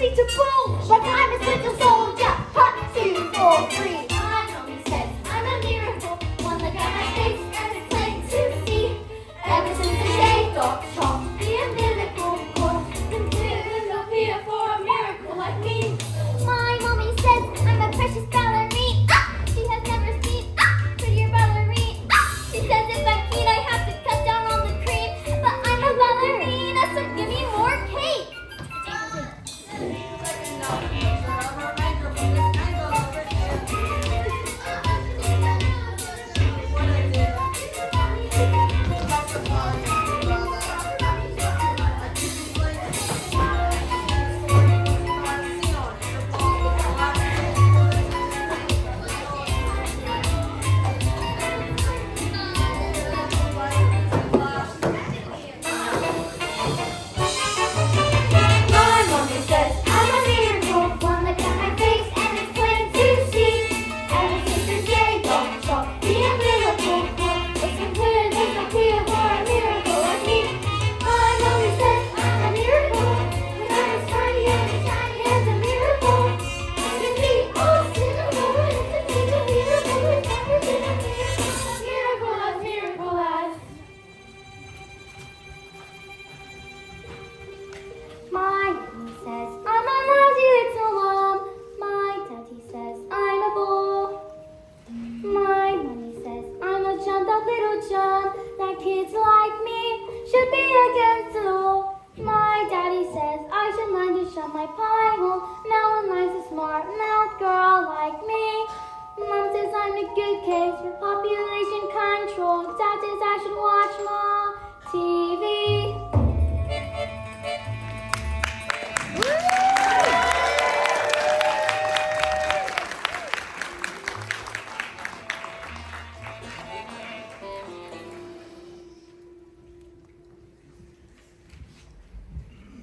ready to boom. But I'm a little soldier. 1, 2, 4, 3. My mommy says I'm a miracle. One look at my face and it's plain to see. Ever since the day dogs taught me a miracle course, and there's no fear for a miracle like me. My mommy says I'm a precious ballerina. She has never seen prettier ballerina. She says if I'm keen I have to cut down on the cream. But I'm a ballerina, so give me more cake.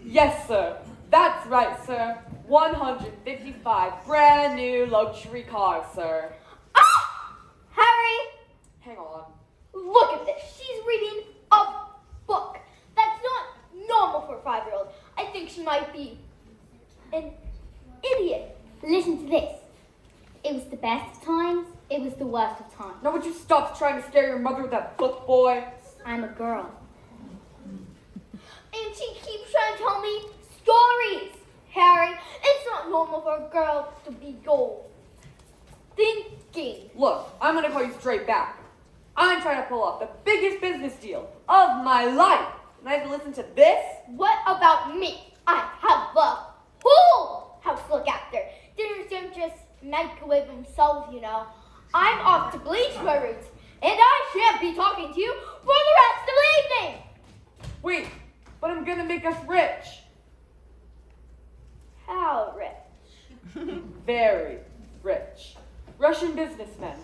Yes, sir. That's right, sir. 155 brand new luxury cars, sir. Ah! Harry! Hang on. Look at this. She's reading a book. That's not normal for a 5-year-old. I think she might be an idiot. Listen to this. It was the best of times. It was the worst of times. Now would you stop trying to scare your mother with that book, boy? I'm a girl. And she keeps trying to tell me stories. Harry, it's not normal for a girl to be gold thinking. Look, I'm gonna call you straight back. I'm trying to pull off the biggest business deal of my life. And I have to listen to this? What about me? I have a whole house to look after. Dinners don't just microwave themselves, you know. I'm off to bleach my roots, and I shan't be talking to you for the rest of the evening. Wait, but I'm gonna make us rich. How rich? Very rich. Russian businessmen.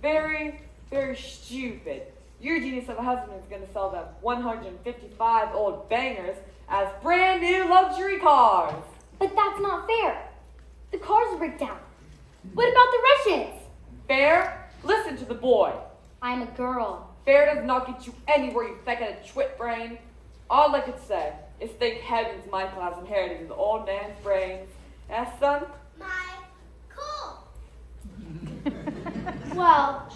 Very, very stupid. Your genius of a husband is gonna sell them 155 old bangers as brand new luxury cars. But that's not fair. The cars break down. What about the Russians? Fair? Listen to the boy. I'm a girl. Fair does not get you anywhere, you thick-headed twit brain. All I could say is thank heavens Michael has inherited the old man's brains. Yes, son? Cool. Well,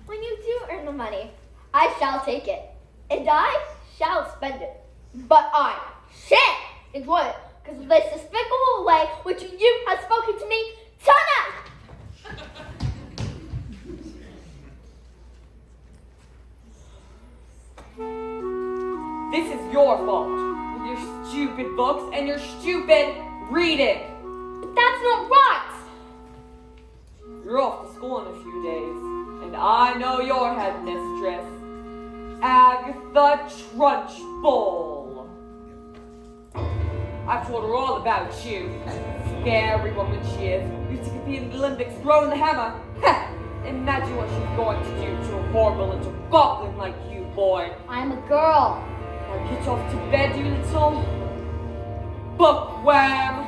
when you do earn the money, I shall take it. And I shall spend it. But I shan't enjoy it because of this despicable way which you have spoken to me tonight. This is your fault with your stupid books and your stupid reading. But that's not right. You're off to school in a few days, and I know your headmistress, Agatha Trunchbull. I've told her all about you. Scary woman she is. Used to compete in the Olympics throwing the hammer. Heh! Imagine what she's going to do to a horrible little goblin like you, boy. I'm a girl. Now get off to bed, you little bookworm.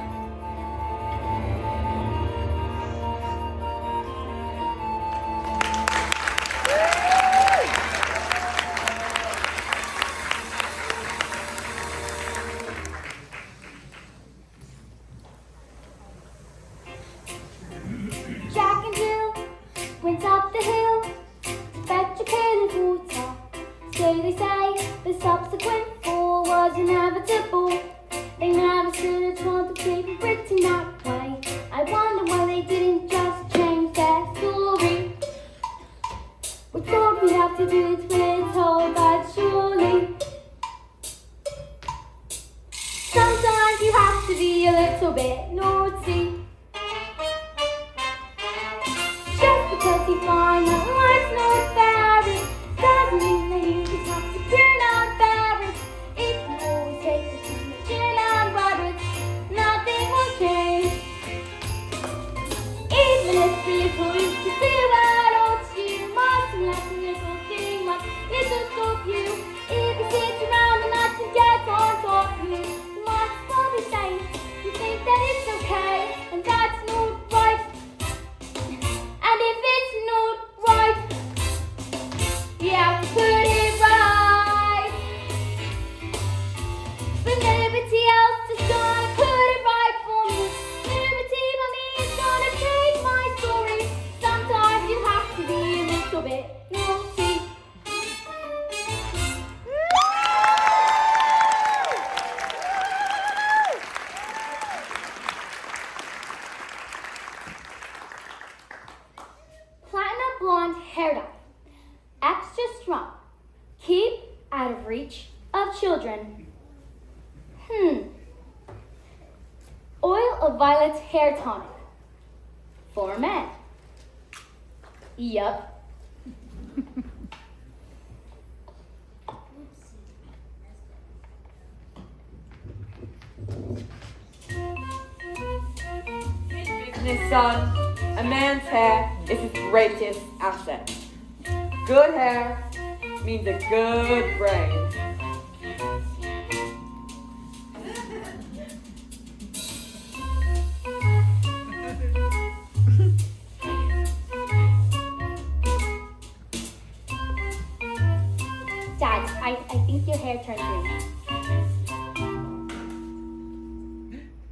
be a little bit naughty. Just because you find that life's not fair, it doesn't mean that you just have to turn out bad. If you always take the time to chill out backwards, nothing will change. Even if the little is to do at all to you, mustn't let the little thing much little stop you. If you sit around and nothing gets on top of you, you might as well be saying you think that it's okay, and that's not right. And if it's not right, you have to put it right. But nobody else is gonna put it right for me. Nobody but me is gonna take my story. Sometimes you have to be a little bit naughty. Platinum blonde hair dye. Extra strong. Keep out of reach of children. Oil of violet hair tonic. For men. Yup. Business, son. A man's hair is his greatest asset. Good hair means a good brain. Dad, I think your hair turned green.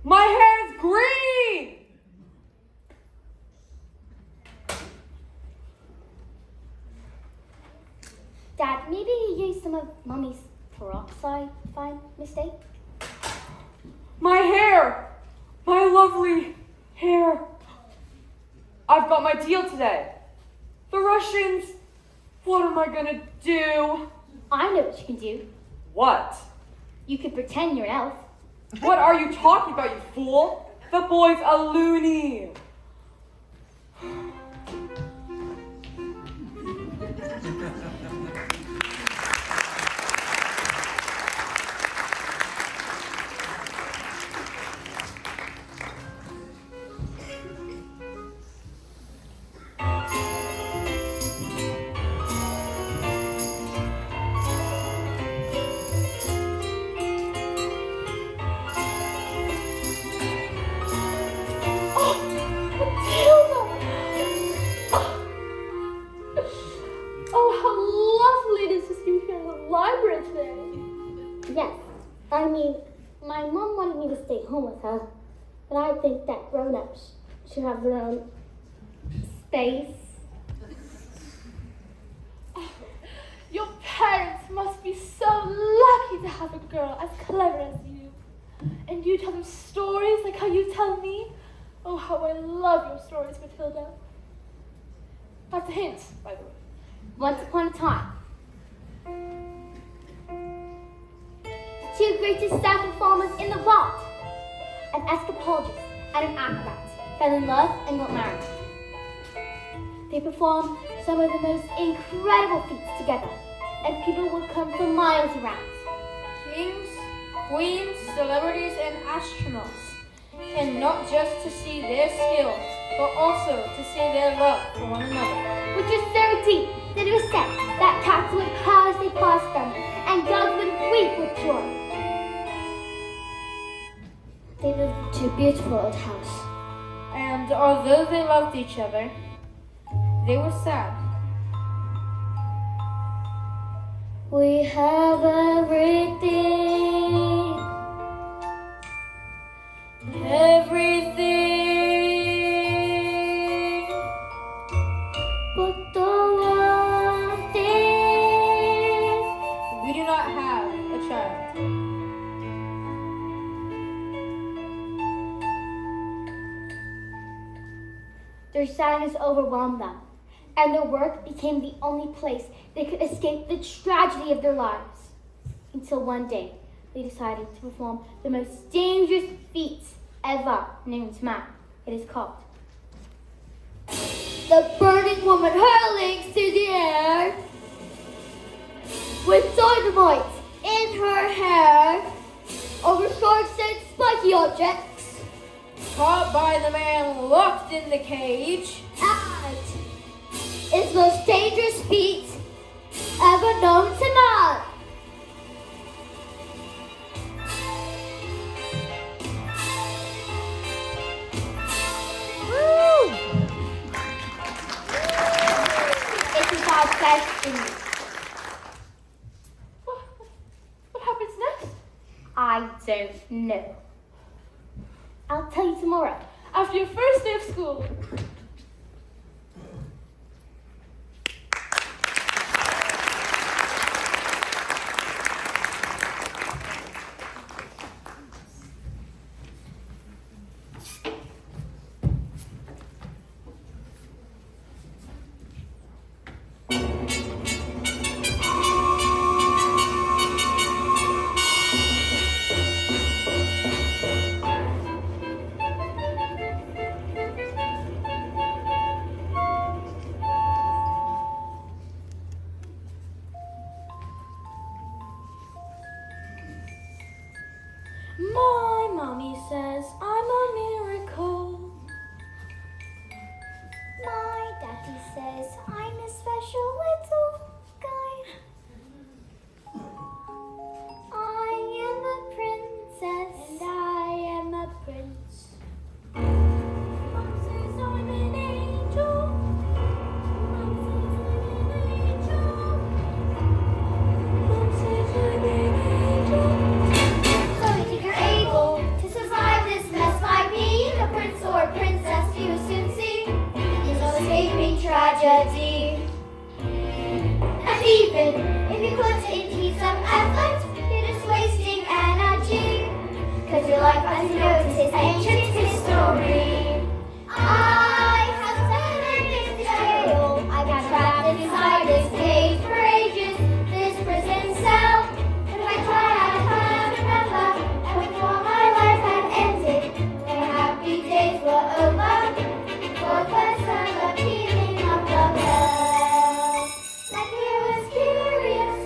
My hair is green! Dad, maybe you used some of Mommy's peroxide by mistake? My hair! My lovely hair! I've got my deal today. The Russians, what am I gonna do? I know what you can do. What? You could pretend you're an elf. What are you talking about, you fool? The boy's a loony. I mean, my mom wanted me to stay home with her, but I think that grown-ups should have their own space. Your parents must be so lucky to have a girl as clever as you. And you tell them stories like how you tell me. Oh, how I love your stories, Matilda. That's a hint, by the way. Once upon a time, the two greatest staff performers in the world, an escapologist and an acrobat, fell in love and got married. They performed some of the most incredible feats together, and people would come from miles around. Kings, queens, celebrities, and astronauts. And not just to see their skill, but also to see their love for one another. Which was so deep that it was said that cats would purr as they passed them, and dogs would weep with joy. They lived in a beautiful old house. And although they loved each other, they were sad. We have everything. Everything. But the one thing We do not have a child. their sadness overwhelmed them, and their work became the only place they could escape the tragedy of their lives. Until one day, they decided to perform the most dangerous feat ever known to man. It is called the burning woman hurling through the air with dynamite in her hair over sharks and spiky objects. Caught by the man locked in the cage. And it's the most dangerous feat ever known to man. Woo! It is our destiny. What happens next? I don't know. I'll tell you tomorrow. After your first day of school. My mommy says I'm a miracle. My daddy says I'm a special little guy. I am a princess. And I am a prince. Mom says I'm an angel. Mom says I'm an angel. Mom says I'm an angel. So you think you're able to survive this mess by being a prince or a princess, you will soon see there's no escaping tragedy. And even if you put into some effort, you're just wasting energy. Cause your life, as you know, is ancient history. I have been in this jail. I've been trapped inside this cage for ages, this prison cell. But if I try, I can't remember. And before my life had ended, when happy days were over, for the first time the pealing of the bell. And he was curious,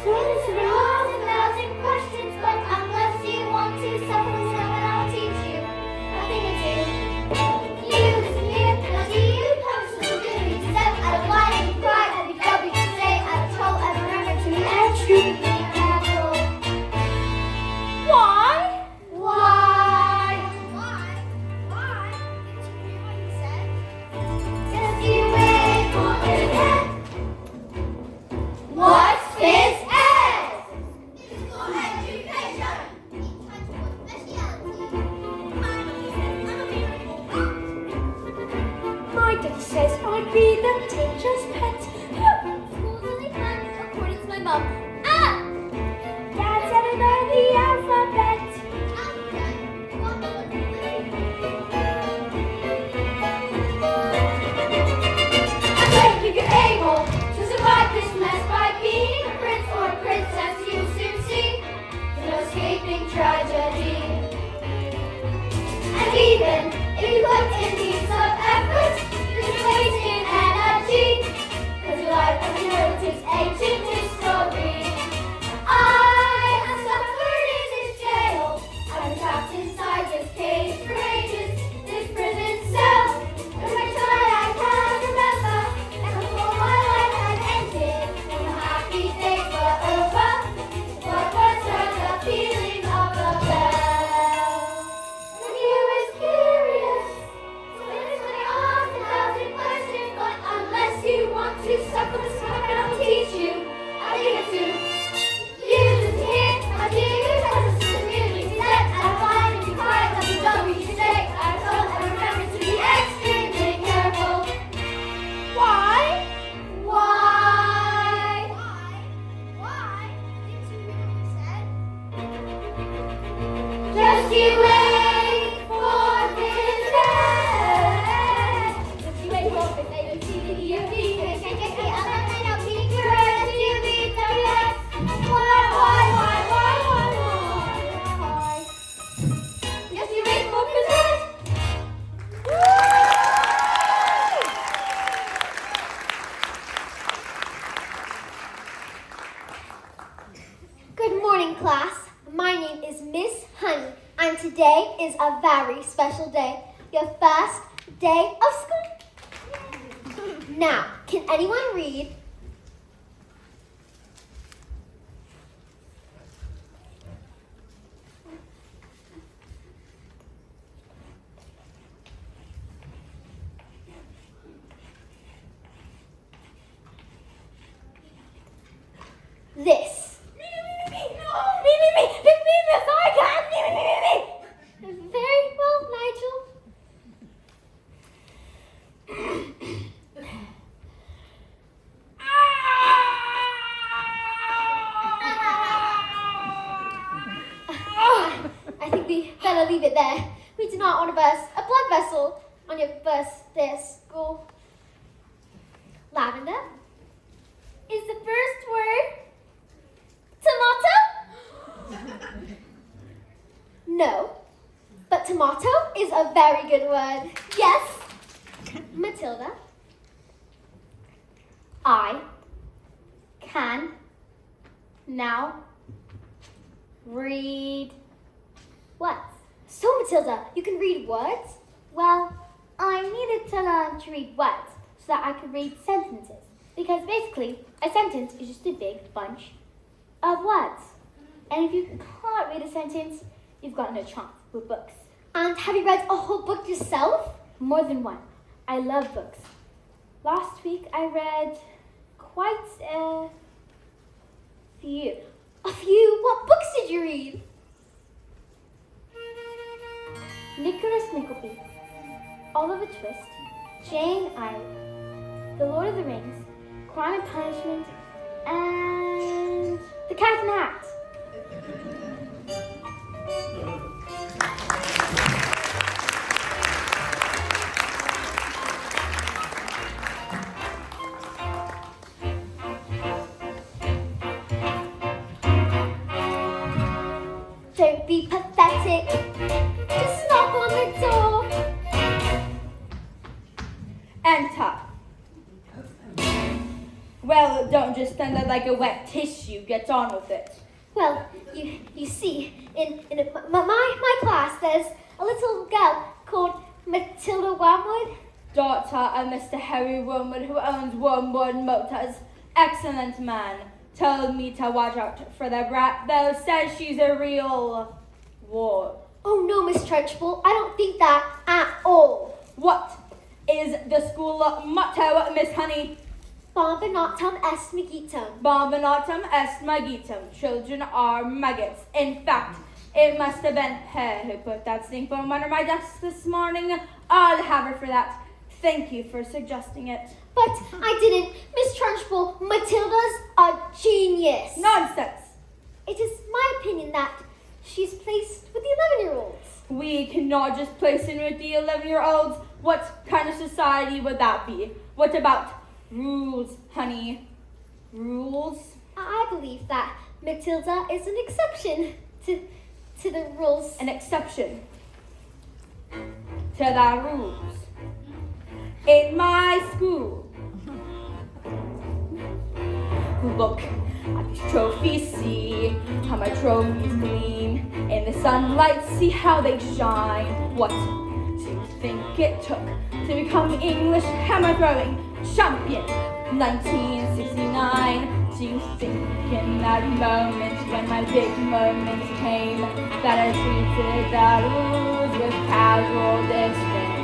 squirted through lots of thousand questions, but unless you want to suffer with someone, I'll teach you a thing or two. You listen here, now do you punish the community? Step out of line and cry, and be W to stay out of trouble, and remember to be extremely careful. Why? Why? Why? Didn't you hear what he said? Just you wait for his head. What's his head? Physical education. Intellectual speciality. My daddy says I'd be the teacher's pet. Schools only planned according to my mum. Ah! Dad said I learned the alphabet. I think you're able to survive this mess by being a prince or a princess. You soon see there's no escaping tragedy. And even if you put in these some effort, you're just wasting energy. Cause your life, as you know, it is ancient history. I have suffered in this jail. I've been trapped inside this cage for ages, this prison cell. And when I try, I can't remember. And before my life had ended, when the happy days were over, what was heard the pealing of the bell. And he was curious, so it's when I asked 1,000 questions, but unless you want to suffer the smoke, I'll teach you a thing or two. You listen here, I do you, as a community, set out of line and you cry like a W. Today is a very special day. Your first day of school. Now, can anyone read? This. Me, if I can. Very well, Nigel. I think we better leave it there. We do not want to burst a blood vessel on your first day of school. Lavender is the first word. Tomato? No, but tomato is a very good word. Yes. Matilda, I can now read what? So, Matilda, you can read words? Well, I needed to learn to read words so that I could read sentences. Because basically, a sentence is just a big bunch of words. And if you can't read a sentence, you've got no chance with books. And have you read a whole book yourself? More than one. I love books. Last week I read quite a few. A few? What books did you read? Nicholas Nickleby, Oliver Twist, Jane Eyre, The Lord of the Rings, Crime and Punishment, and The Cat in the Hat. Don't be pathetic. Just knock on the door. Enter. Well, don't just stand there like a wet tissue. Get on with it. Well, you see, in my class, there's a little girl called Matilda Wormwood. Daughter of Mr. Harry Wormwood, who owns Wormwood Motors. Excellent man. Told me to watch out for the brat, though says she's a real ward. Oh no, Miss Trunchbull, I don't think that at all. What is the school motto, Miss Honey? Bombinatum est magitum. Bombinatum est magitum. Children are maggots. In fact, it must have been her who put that stink bomb under my desk this morning. I'll have her for that. Thank you for suggesting it. But I didn't. Miss Trunchbull, Matilda's a genius. Nonsense. It is my opinion that she's placed with the 11-year-olds. We cannot just place in with the 11-year-olds. What kind of society would that be? What about rules, honey? Rules? I believe that Matilda is an exception to the rules. An exception to the rules. In my school. Look at these trophies, see how my trophies gleam. In the sunlight, see how they shine. What do you think it took to become English hammer throwing champion? 1969. Do you think in that moment when my big moment came that I treated the rules with casual disdain?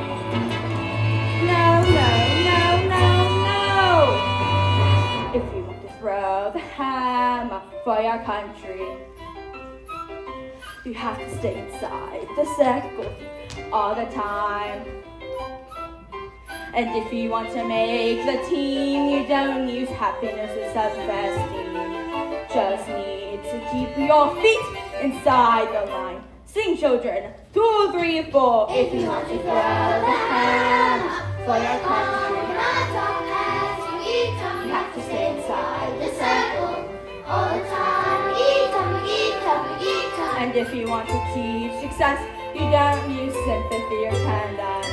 No, no, no, no, no! If you want to throw the hammer for your country, you have to stay inside the circle all the time. And if you want to make the team, you don't use happiness as self-esteem. Just need to keep your feet inside the line. Sing, children. 2, 3, 4. If you want to throw the hammer for your country, you have to stay inside the circle all the time. And if you want to teach success, you don't use sympathy or tenderness.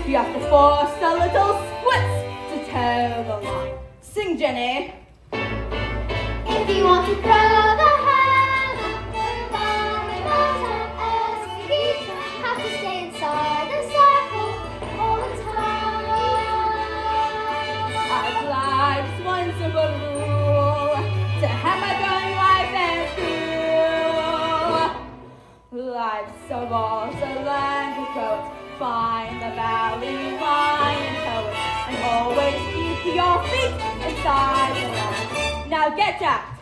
You have to force a little splits to toe the line. Sing, Jenny. If you want to throw the hammer, So waltz along the coast, find the valley line and toe it, and always keep your feet inside the line. Now get jacked.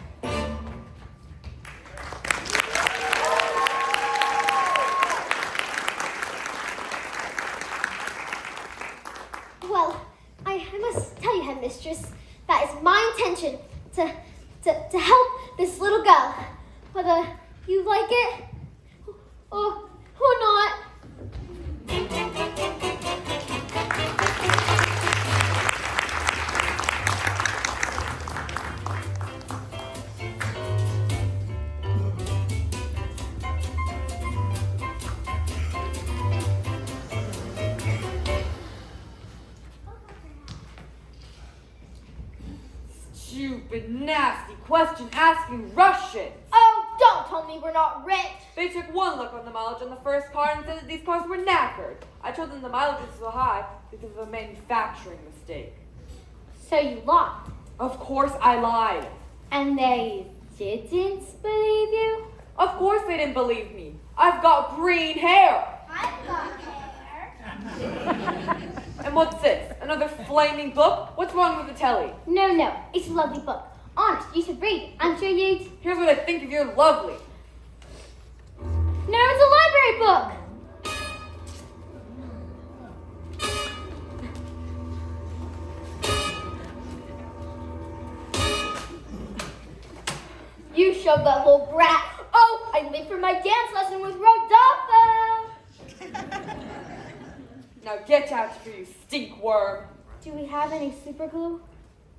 Well, I must tell you, headmistress, that is my intention to help this little girl. Whether you like it or not. Stupid, nasty question asking Russians. Oh, don't tell me we're not rich. They took one look on the mileage on the first car and said that these cars were knackered. I told them the mileage was so high because of a manufacturing mistake. So you lied. Of course I lied. And they didn't believe you? Of course they didn't believe me. I've got green hair. I've got hair. And what's this? Another flaming book? What's wrong with the telly? No, it's a lovely book. Honest, you should read it. I'm sure you'd... Here's what I think of your lovely. No, it's a library book. You shoved that little brat. Oh, I'm late for my dance lesson with Rodolfo. Now get out of here, you stink worm. Do we have any super glue?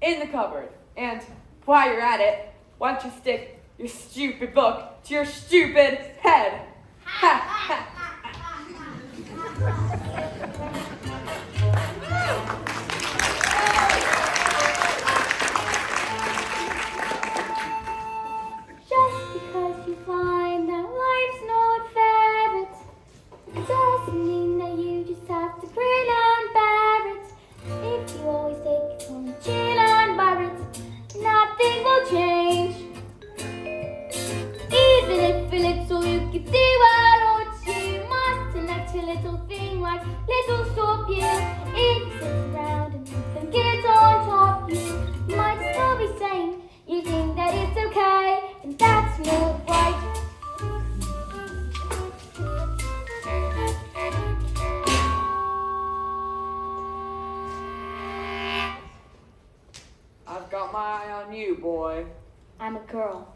In the cupboard. And while you're at it, why don't you stick your stupid book to your stupid head? Ha ha. Just because you find that life's not fair, it doesn't mean that you just have to grin and bear it. If you always take it on the chin and bear it, nothing will change. Even if a little you could do it or two, mustn't let a little thing like little stop you. If you sit around and nothing gets on top you, might still be saying you think that it's okay, and that's not right. I've got my eye on you, boy. I'm a girl.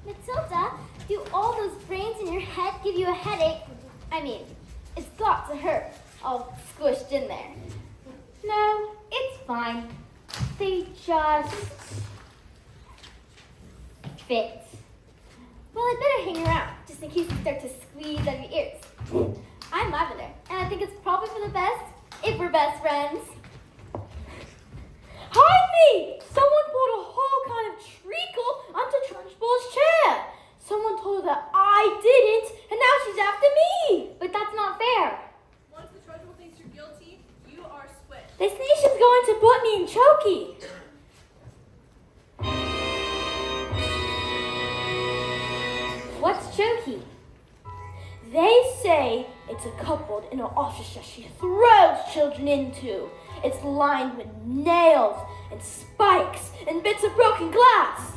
Matilda, do all those brains in your head give you a headache? I mean, it's got to hurt, all squished in there. No, it's fine. They just fit. Well, I better hang around, just in case you start to squeeze out of your ears. I'm Lavender, and I think it's probably for the best if we're best friends. Hide me! Someone poured a whole kind of treacle onto Trunchbull's chair. Someone told her that I didn't, and now she's after me. But that's not fair. Once the Trunchbull thinks you're guilty, you are squished. This nation's going to put me in chokey. What's Chokey? They say it's a cupboard in an office that she throws children into. It's lined with nails and spikes and bits of broken glass.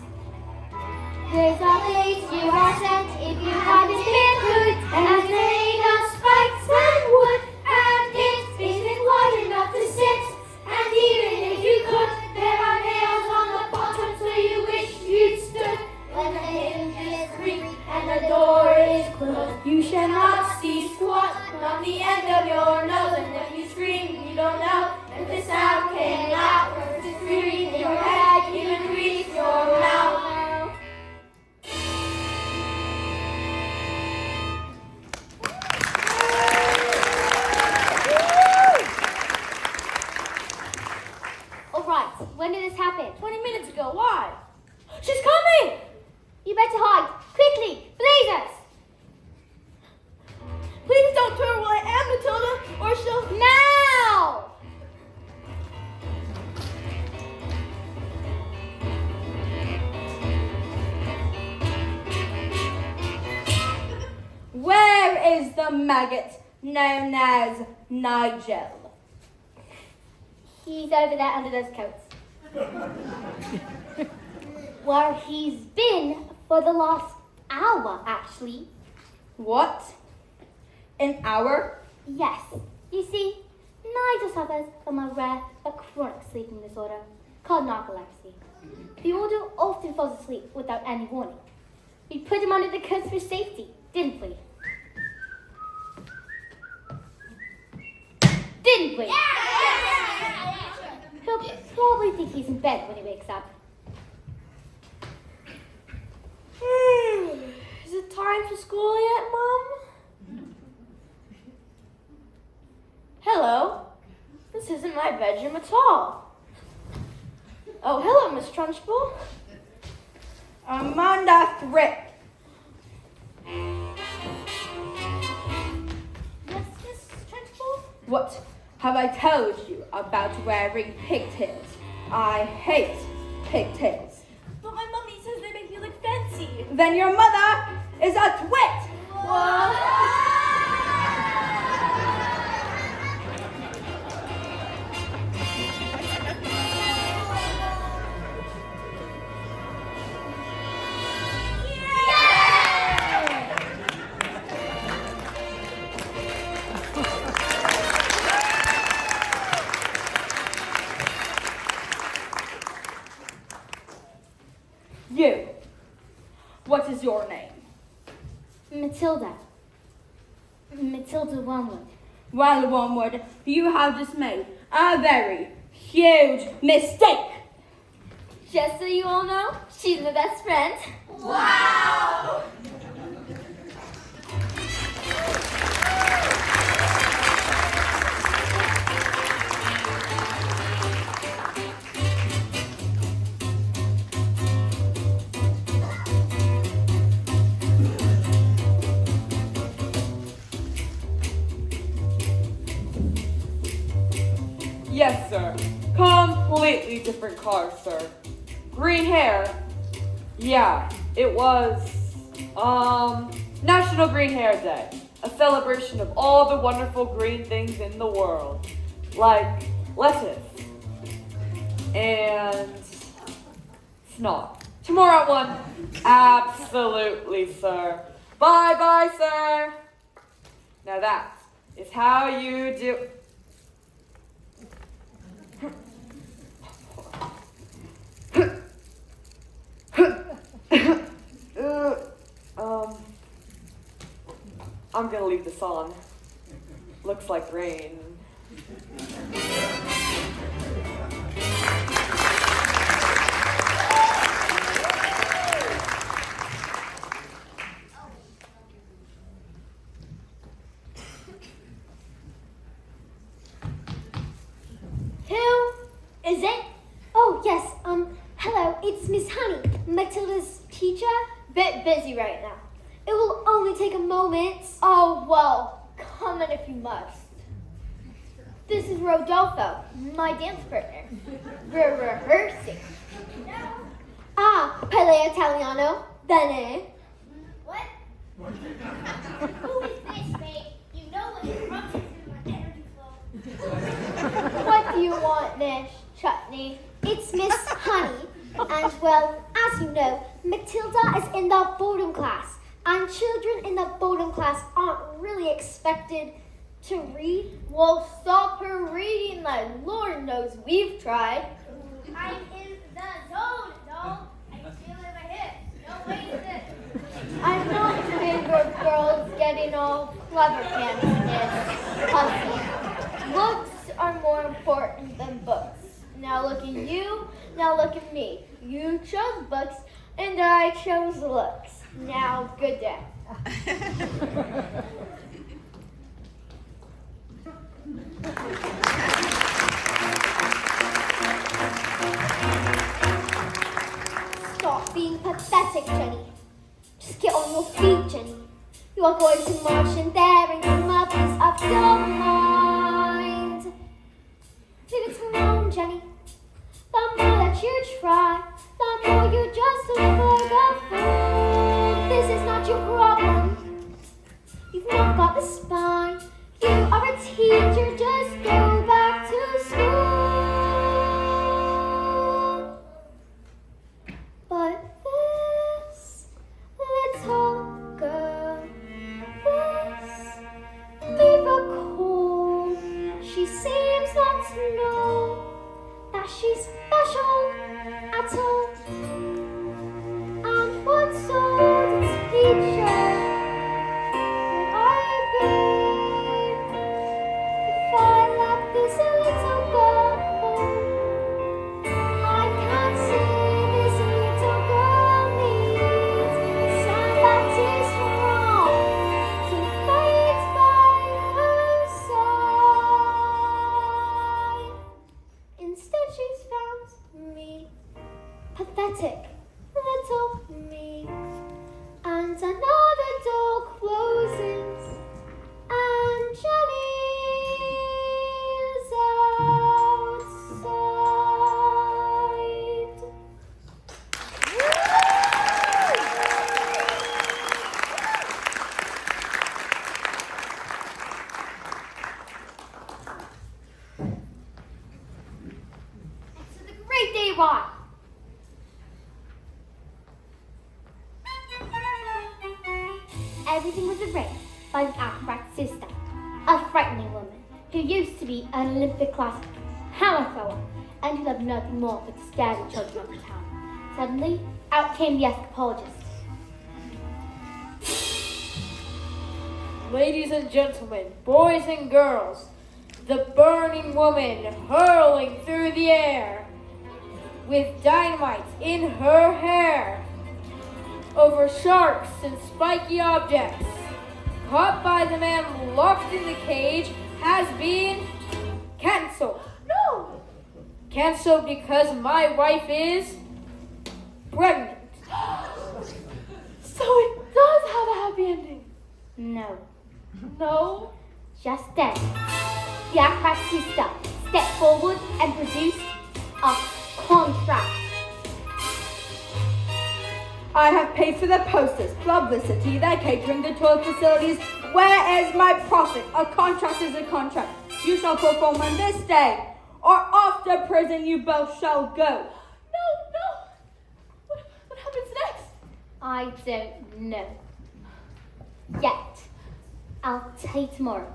There's a place you are sent if you haven't been good, and it's made of spikes and wood, and it's isn't wide enough to sit. And even if you could, there are nails on the bottom, so you wish you'd stood. When the hinges creak and the door is closed, You shall not see squat on the end of your nose, and if you scream, you don't know if the sound came out, or if it's screaming in your head, even reach your mouth. all right, when did this happen? 20 minutes ago, why? the maggot known as Nigel. He's over there under those coats. Where he's been for the last hour, actually. What? An hour? Yes. You see, Nigel suffers from a rare but chronic sleeping disorder called narcolepsy. The order often falls asleep without any warning. We put him under the coats for safety, didn't we? Didn't we? Yeah. He'll probably think he's in bed when he wakes up. Is it time for school yet, Mom? Hello. This isn't my bedroom at all. Oh, hello, Miss Trunchbull. Amanda Thrift. Yes, Miss Trunchbull? What have I told you about wearing pigtails? I hate pigtails. But my mummy says they make me look fancy. Then your mother is a twit. What? You. What is your name? Matilda. Matilda Wormwood. Well, Wormwood, you have just made a very huge mistake. Just so you all know, she's my best friend. Wow! Yes, sir. Completely different car, sir. Green hair. Yeah, it was, National Green Hair Day. A celebration of all the wonderful green things in the world. Like lettuce. And snot. Tomorrow at 1. Absolutely, sir. Bye-bye, sir. Now that is how you do... I'm gonna leave this on. Looks like rain. Who is it? Oh, yes, hello, it's Miss Honey, Matilda's teacher. Bit busy right now. It will only take a moment. Oh, well, come in if you must. This is Rodolfo, my dance partner. We're rehearsing. Ah, Pele Italiano, bene. What? Who is this, mate? You know what interruptions in my energy flow. What do you want, Miss Chutney? It's Miss Honey, and well, as you know, Matilda is in the boredom class, and children in the boredom class aren't really expected to read. Well, stop her reading, like Lord knows we've tried. I'm in the zone, no? I feel it in my hips. No wasted. I'm not favorite girls getting all clever pants, Hussy. Looks are more important than books. Now look at you, now look at me. You chose books, and I chose looks. Now, good day. Stop being pathetic, Jenny. Just get on your feet, Jenny. You are going to march in there and come up of your mind. Leave it alone, Jenny. The more that you try, the more you just look like a fool. This is not your problem. You've not got the spine. You are a teacher, just go back to school. But this little girl, this miracle, she seems not to know that she's special at all. And what sort of teacher would I be if I let this little girl go? I can't see this little girl needs somebody strong to fight by her side. Instead, she's found me, pathetic little me, and another door closes, and Jenny's outside. So the great day arrived. Everything was arranged by the acrobat sister, a frightening woman who used to be an Olympic class hammer thrower and who loved nothing more but to scare the children of the town. Suddenly, out came the escapologist. Ladies and gentlemen, boys and girls, the burning woman hurling through the air with dynamite in her hair over sharks and spiky objects, caught by the man locked in the cage, has been cancelled. No! Cancelled because my wife is pregnant. So it does have a happy ending. No, No? just then, the acrobat sister stepped forward and produced a contract. I have paid for their posters, publicity, their catering, the toilet facilities. Where is my profit? A contract is a contract. You shall perform on this day, or after prison you both shall go. No! What happens next? I don't know. Yet. I'll tell you tomorrow.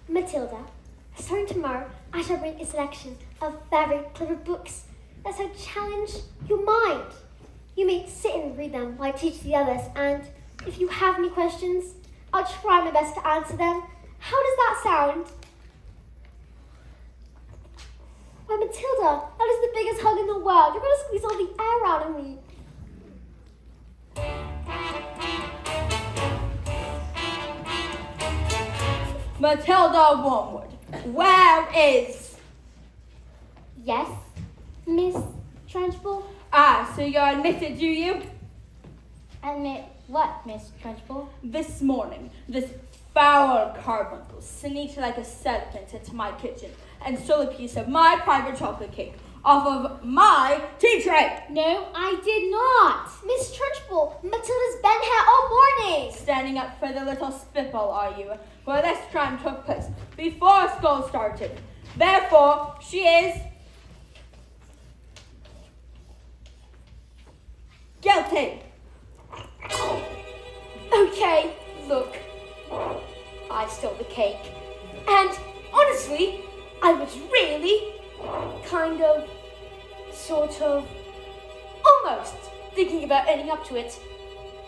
Matilda, starting tomorrow, I shall bring a selection of very clever books that shall challenge your mind. You may sit and read them while I teach the others, and if you have any questions, I'll try my best to answer them. How does that sound? Why, Matilda, that is the biggest hug in the world. You're going to squeeze all the air out of me. Matilda Wormwood, where is? Yes, Miss Trunchbull? Ah, so you're admitted, do you? Admit what, Miss Trunchbull? This morning, this foul carbuncle sneaked like a serpent into my kitchen and stole a piece of my private chocolate cake off of my tea tray. No, I did not. Miss Trunchbull, Matilda's been here all morning. Standing up for the little spitball, are you? Well, this crime took place before school started. Therefore, she is guilty. Okay, look. I stole the cake. And honestly, I was really kind of, sort of, almost thinking about ending up to it.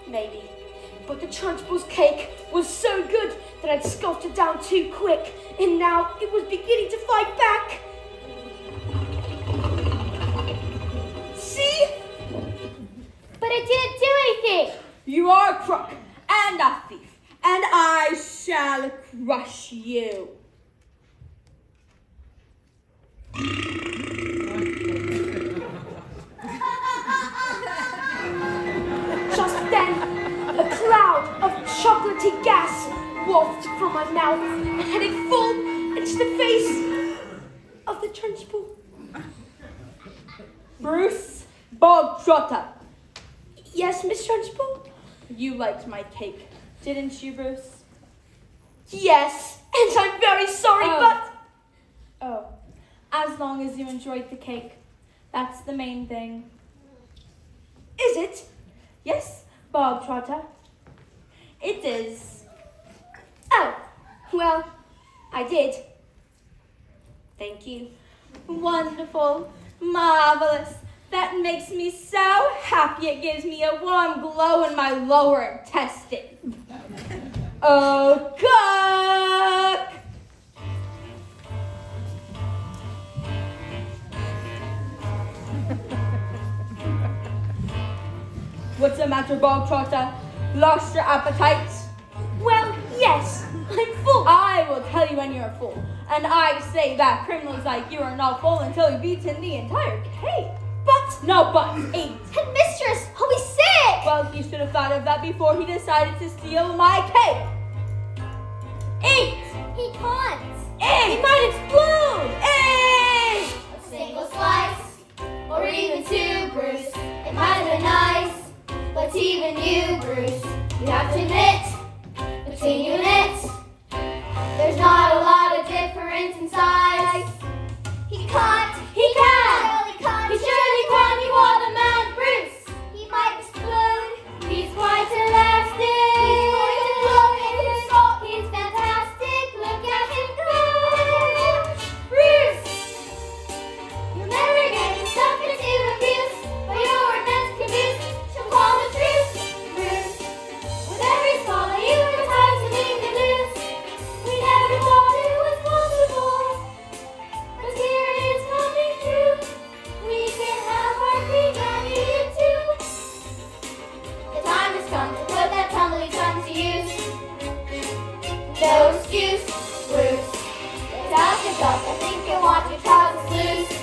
Maybe. But the Trunchbull's cake was so good that I'd sculpted it down too quick, and now it was beginning to fight back. See? But it didn't do anything. You are a crook and a thief, and I shall crush you. Just then, a cloud of chocolatey gas wafted from my mouth and headed full into the face of the Trunchbull. Bruce Bogtrotter. Yes, Miss Trunchbull? You liked my cake, didn't you, Bruce? Yes, and I'm very sorry, Oh, as long as you enjoyed the cake, that's the main thing. Is it? Yes, Bob Trotter. It is. Oh, well, I did. Thank you. Wonderful, marvelous. That makes me so happy. It gives me a warm glow in my lower intestine. Oh, cook! What's the matter, Bog Trotter? Lost your appetite? Well, yes, I'm full. I will tell you when you're a fool. And I say that criminals like you are not full until you've eaten the entire cake. But, No, but eat. Headmistress, I'll be sick. Well, he should have thought of that before he decided to steal my cake. Eat! He can't. Eat! It might explode! Eat! A single slice, or even two, Bruce. It might have been nice, but even you, Bruce, you have to admit, between you and it, there's not a lot of difference in size. He can't. He can. He surely can. You are the man, Bruce. He might explode. He's quite elastic. He's fantastic. Look at him go. Bruce, you'll never get yourself into abuse, but your immense caboose shall call the truce. Bruce, with every swallow you were tied to leave me loose. We never thought it was possible, but here it is coming true. We can have our cake and eat it too. The time has come to put that tumbly tongue to use. No excuse, Bruce. Get out your belt, I think you want your trousers loose.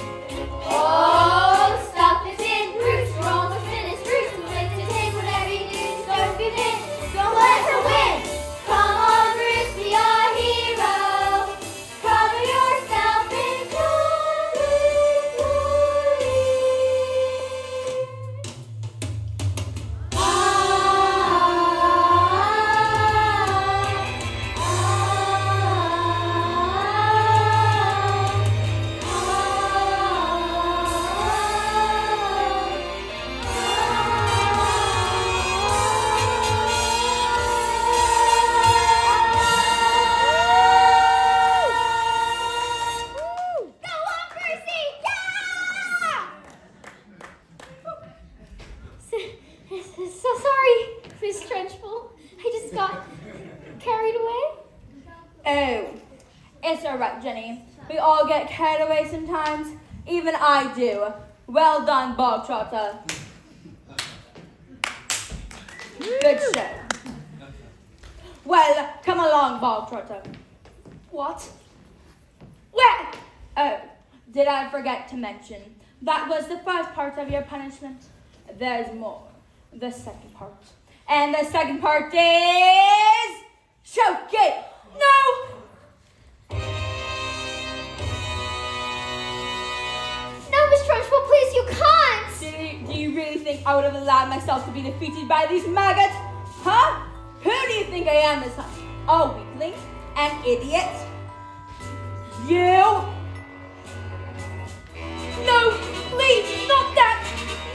Oh, stuff is in, Bruce. You're almost finished, Bruce. It's late to take whatever you do to start giving. Don't let her win. Come on, Bruce, be our hero. Cover yourself in glory. Go on, Brucey! Yeah! So sorry, Miss Trunchbull. I just got carried away. Oh, it's alright, Jenny. We all get carried away sometimes. Even I do. Well done, Bog Trotter. Good show. Well, come along, Bog Trotter. What? Well, oh, did I forget to mention, that was the first part of your punishment. There's more. The second part. And the second part is... choking! No! No, Miss Trunchbull, please, you can't! Do you really think I would have allowed myself to be defeated by these maggots? Huh? Who do you think I am this time? A weakling? An idiot? You? No, please, not that.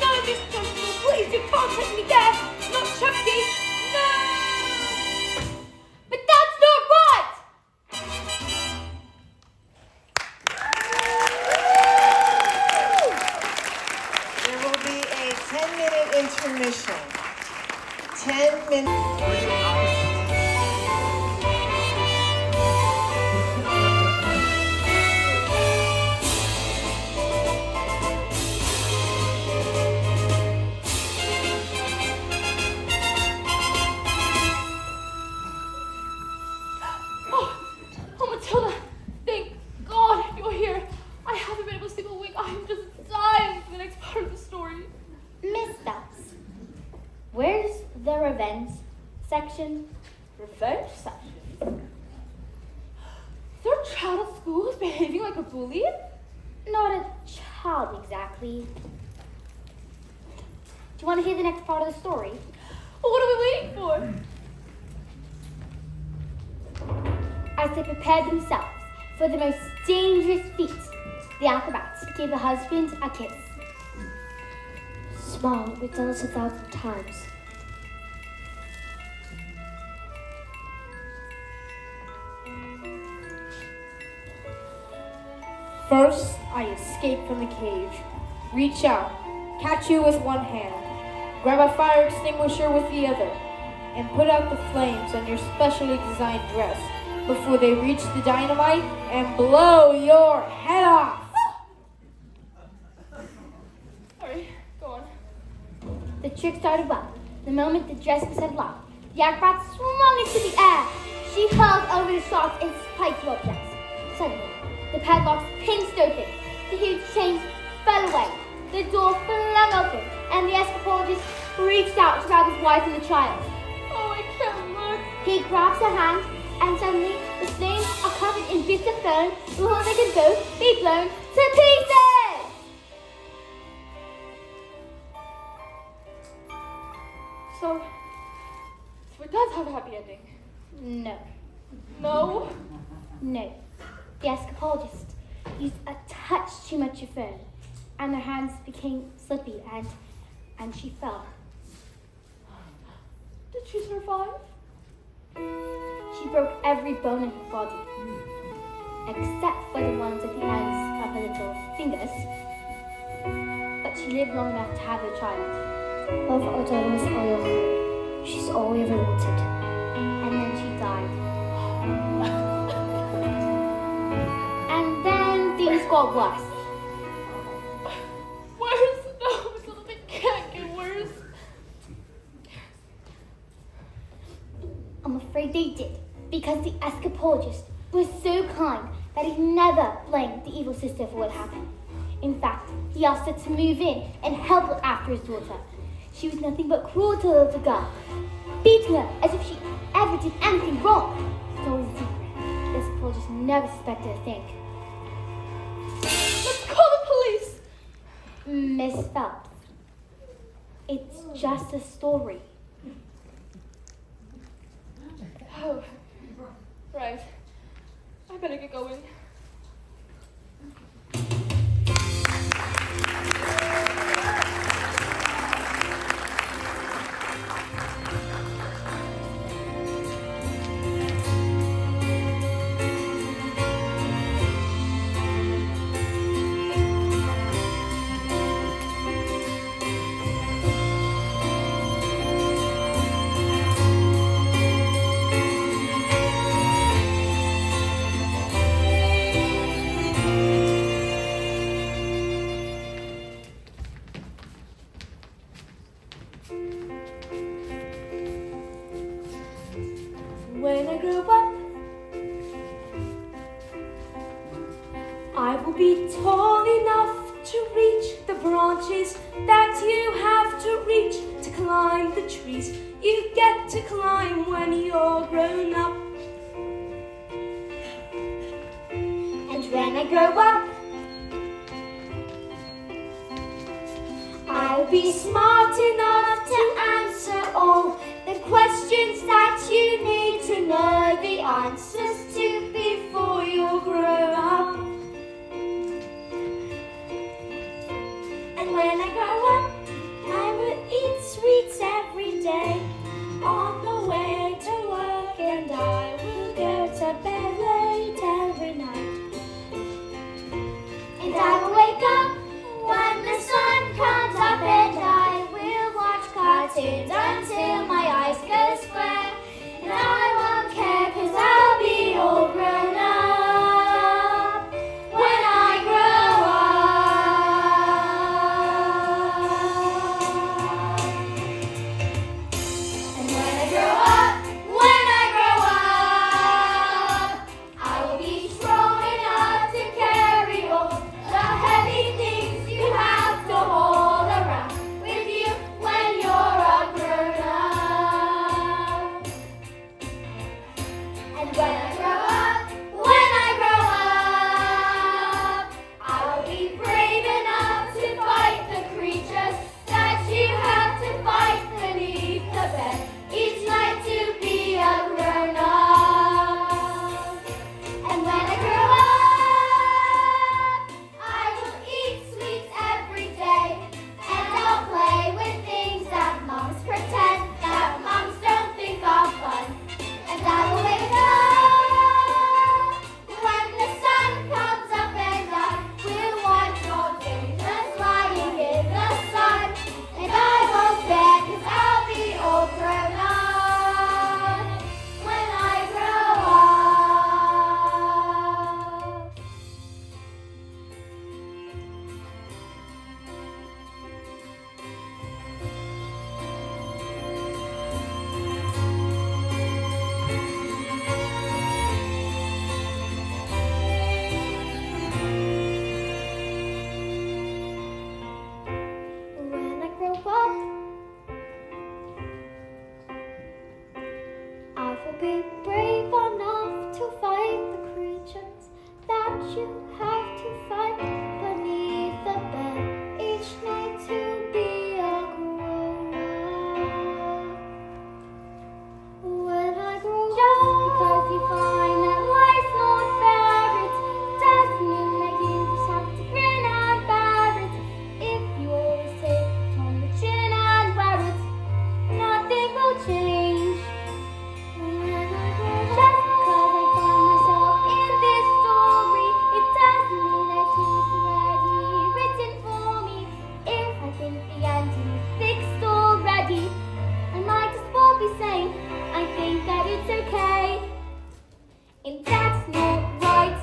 No, Miss Trunchbull, please, you can't take me there. Not Chucky. No. But that's not right! There will be a 10-minute intermission. 10 minutes. Oh, Matilda, thank God you're here. I haven't been revenge section. Revenge section. Is there a child at school who's behaving like a bully? Not a child exactly. Do you want to hear the next part of the story? Well, what are we waiting for? As they prepared themselves for the most dangerous feat, the acrobats gave the husband a kiss. Smile, we've done this 1,000 times. First, I escape from the cage. Reach out, catch you with one hand, grab a fire extinguisher with the other, and put out the flames on your specially designed dress before they reach the dynamite and blow your head off. Alright, go on. The trick started well. The moment the dress was unlocked, the acrobat swung into the air. She hurled over the sharp and spiky objects. Suddenly, the padlocks pinched open. The huge chains fell away. The door flung open, and the escapologist reached out to grab his wife and the child. Oh, I can't look. He grabs her hand, and suddenly the flames are covered in bits of fern before they can both be blown to pieces! So it does have a happy ending. No. No? No. The escapologist used a touch too much of fern, and their hands became slippy, and she fell. Did she survive? She broke every bone in her body, except for the ones at the ends of her little fingers. But she lived long enough to have a child. Love our daughter with all your heart. She's all we ever wanted. And then she died. And then things got worse. Worse? No, Matilda, they can't get worse. I'm afraid they did, because the escapologist was so kind that he never blamed the evil sister for what happened. In fact, he asked her to move in and help look after his daughter. She was nothing but cruel to the little girl, beating her as if she ever did anything wrong. Stole his secret. The escapologist never suspected a thing. Let's call the police. Miss Phelps, it's just a story. Oh, right. I better get going. When I grow up, I will be tall enough to reach the branches that you have to reach to climb the trees you get to climb when you're grown up. And when I grow up, I'll be smart enough to answer all the questions that you need to know the answers to before you grow up. And when I grow up, I will eat sweets every day on the way to work, and I will go to bed late every night. and I will wake up when the sun comes up, and I will watch cartoons until my eyes go square. And I won't care, 'cause I'll be all grown up when I grow up. And when I grow up, I will be strong enough to carry all the heavy things be brave enough to fight the creatures that you have to fight beneath the bed each night to be a grown-up. When I grow up, because you find that life's not fair, it doesn't mean that you just have to grin and bear it. If you always take it on the chin and wear it, nothing will change. When I grow up, just because I find myself in this story, it doesn't mean that it's already written for me. If I think the ending is fixed already, I might as well be saying I think that it's okay, and that's not right.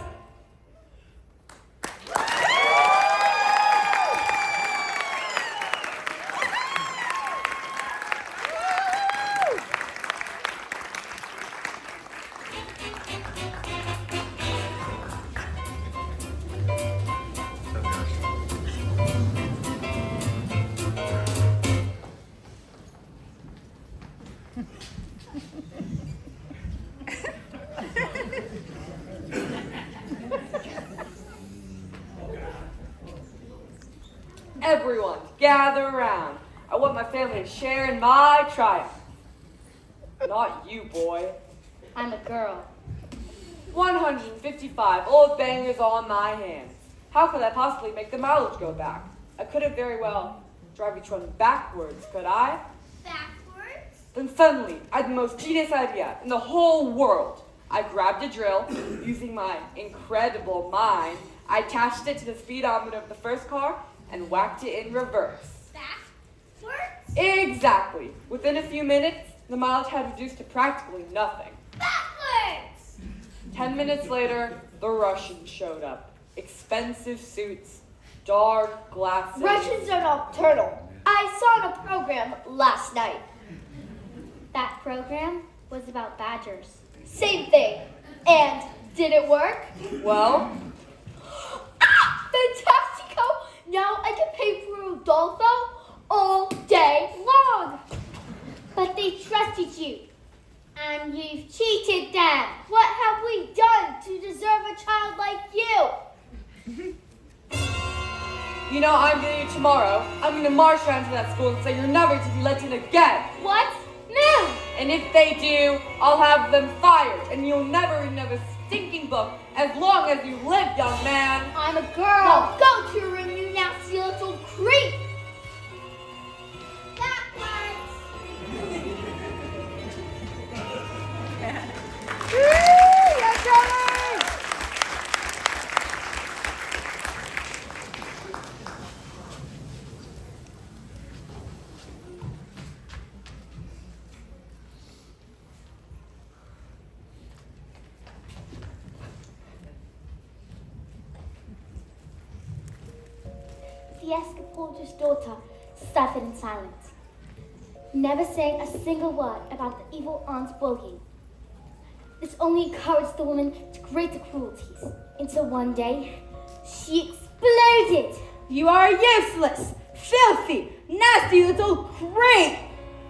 Everyone, gather around. I want my family to share in my triumph. Not you, boy. I'm a girl. 155 old bangers on my hands. How could I possibly make the mileage go back? I couldn't very well drive each one backwards, could I? Backwards? Then suddenly, I had the most genius idea in the whole world. I grabbed a drill, using my incredible mind. I attached it to the speedometer of the first car and whacked it in reverse. Backwards? Exactly. Within a few minutes, the mileage had reduced to practically nothing. Backwards! 10 minutes later, the Russians showed up. Expensive suits, dark glasses. Russians are nocturnal. I saw a program last night. That program was about badgers. Same thing. And did it work? Well, Fantastico! Now I can pay for Rodolfo all day long. But they trusted you, and you've cheated them. What have we done to deserve a child like you? you know I'm going to do tomorrow. I'm going to march around to that school and say you're never to be let in again. What? No! And if they do, I'll have them fired, and you'll never read another stinking book as long as you live, young man. I'm a girl. Now go to your room, you nasty little creep. Backwards! The escapologist's daughter suffered in silence, never saying a single word about the evil aunt's bullying. This only encouraged the woman to greater cruelties, until one day, she exploded. You are useless, filthy, nasty little creep!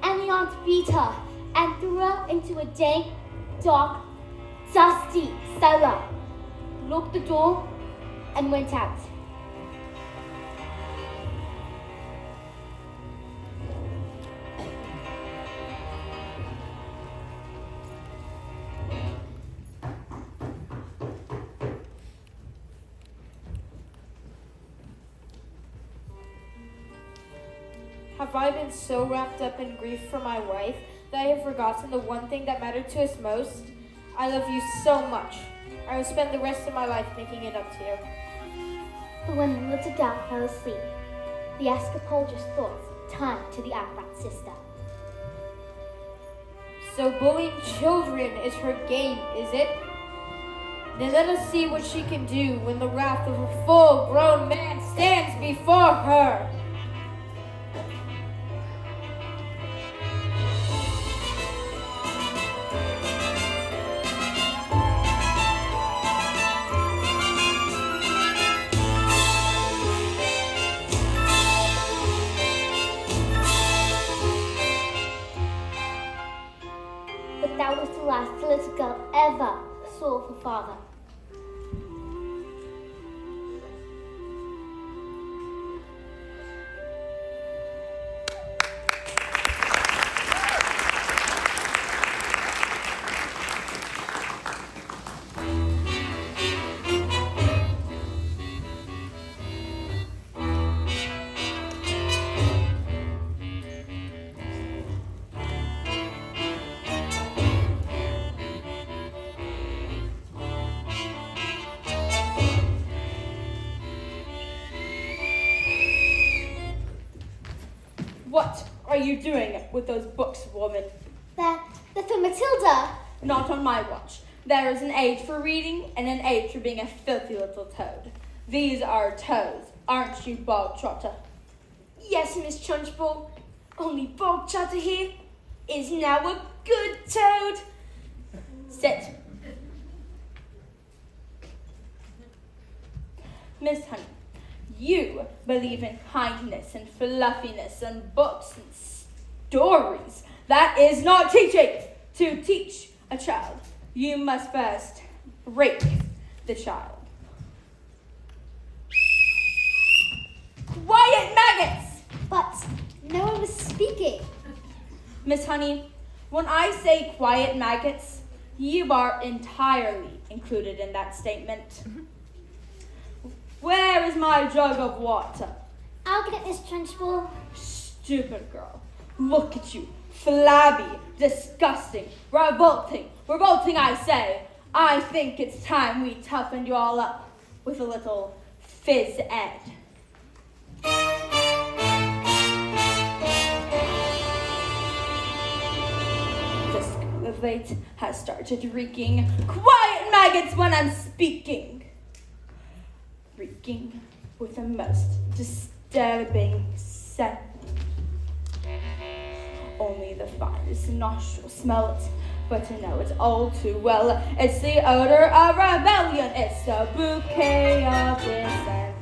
And the aunt beat her and threw her into a dank, dark, dusty cellar, locked the door, and went out. Have I been so wrapped up in grief for my wife that I have forgotten the one thing that mattered to us most? I love you so much. I will spend the rest of my life making it up to you. But when the little girl fell asleep, the escapologist's thoughts turned to the acrobat sister. So bullying children is her game, is it? Then let us see what she can do when the wrath of a full-grown man stands before her. but that was the last the little girl ever saw of her father. What are you doing with those books, woman? They're for Matilda. Not on my watch. There is an age for reading and an age for being a filthy little toad. These are toads, aren't you, Bog Trotter? Yes, Miss Trunchbull. Only Bog Trotter here is now a good toad. Sit. Miss Honey, you believe in kindness and fluffiness and books and stories. That is not teaching. To teach a child, you must first break the child. Quiet, maggots! But no one was speaking. Miss Honey, when I say quiet, maggots, you are entirely included in that statement. Where is my jug of water? I'll get it, Miss Trunchbull. Stupid girl. Look at you. Flabby, disgusting, revolting. Revolting, I say. I think it's time we toughened you all up with a little phys ed. The Scarlett has started reeking. Quiet, maggots, when I'm speaking. Reeking with the most disturbing scent. Only the finest nostrils smell it, but to know it all too well. It's the odor of rebellion. It's the bouquet of dissent.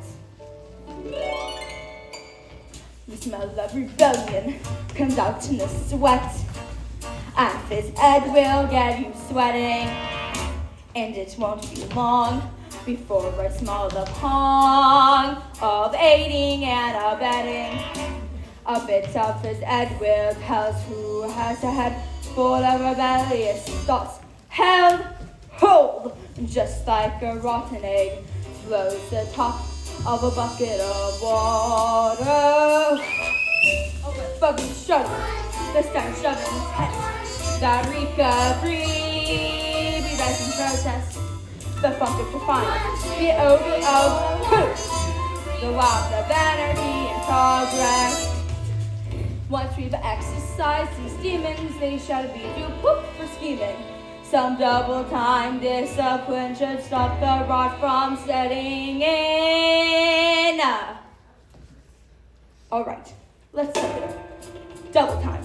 The smell of rebellion comes out in the sweat, and phys ed will get you sweating, and it won't be long before I smell the pong of aiding and abetting. A bit of phys ed will tell us who has a head full of rebellious thoughts. Held hold, just like a rotten egg floats the top of a bucket of water. Oh, fucking shudder, the stench of intent that reek of free, be rising protest. The funk of defiance, the odor of poop, the waft of anarchy in progress. Once we've exercised these demons, they shall be due poop for scheming. Some double-time discipline should stop the rot from setting in. All right, let's start it. Double time.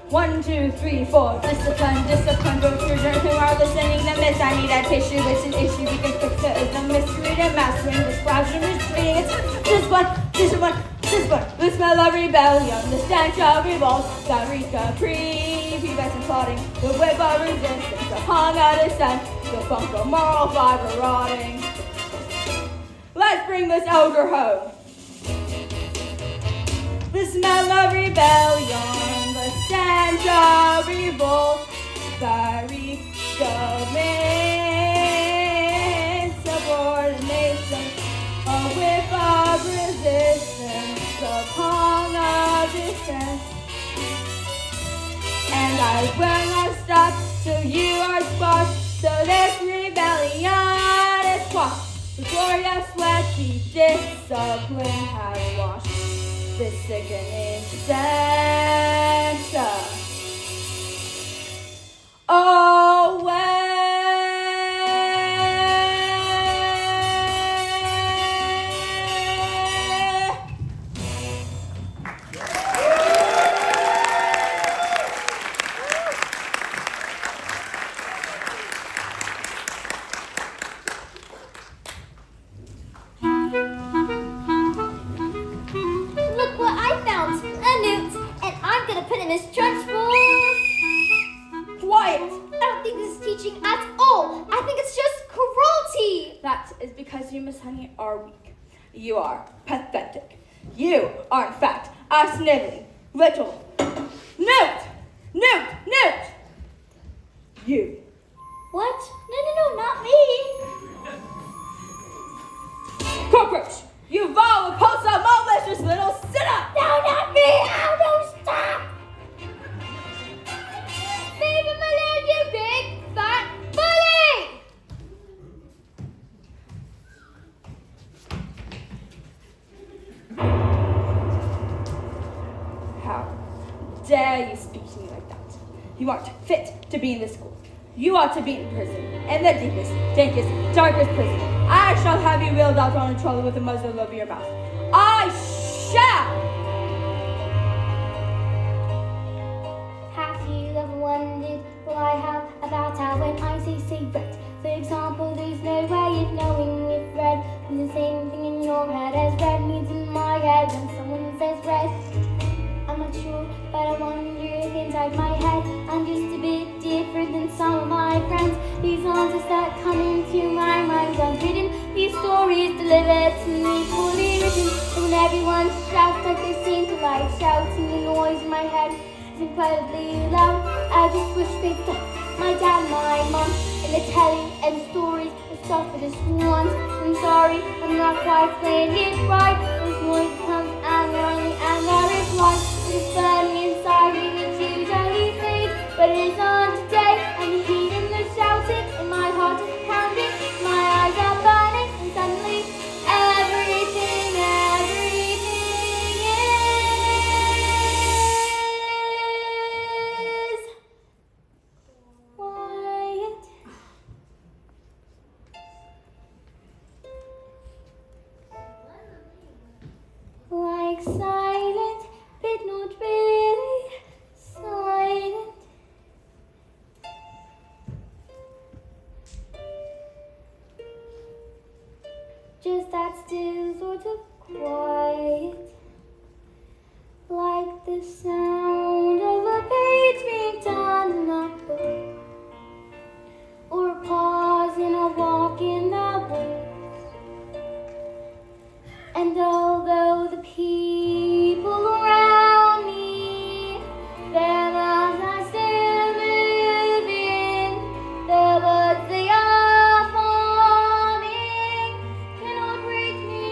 1, 2, 3, 4. Discipline, discipline. Go children who are listening. The myth, I need a tissue. It's an issue. We can fix it. It's a mystery to mastering this classroom is treating. It's this one, this one, this one. The smell of rebellion, the stench of revolt, the reek of prepubescent and plotting, the whip of resistance, the hung of dissent, the funk of moral fiber rotting. Let's bring this ogre home. The smell of rebellion, the stench of revolt, the reek of insubordination, a whiff of resistance, the pong of dissent. And I will not stop till you are squashed, so this rebellion is quashed. The glorious sweaty discipline has washed this sickening stench away. Look what I found! A newt! And I'm gonna Miss Honey, are weak. You are pathetic. You are, in fact, a sniveling little newt! You. What? No, not me. Cockroach! You vile, repulsive, malicious little sinner! No, not me! Ow, no, stop! Leave him alone, you big, fat bully! How dare you speak to me like that? You aren't fit to be in this school. You ought to be in prison, in the deepest, dankest, darkest prison. I shall have you wheeled out on a trolley with a muzzle over your mouth. I shall! Have you ever wondered what I have about how when I say red? For example, there's no way of knowing if red means the same thing in your head as red means in my head when someone says red. I'm not sure, but I wonder if inside my head I'm just a bit different than some of my friends. These answers that come into my mind unwritten, these stories delivered to me fully written. And when everyone shouts like they seem to like shouting, the noise in my head is incredibly loud. I just wish they'd stop. My dad and my mom and the telling and stories and stuff for this once. I'm sorry, I'm not quite playing it right. This noise comes and there is light. It's burning inside me that usually fades, but it is on today. And the heat and the shouting, and my heart is pounding. My eyes are burning, and suddenly everything is quiet. Like silent, but not really silent. Just that still sort of quiet, like the sound of a page being turned in a book, or a pause in a walk in the woods. And although the people around me, their mouths are still moving, the words they are forming cannot reach me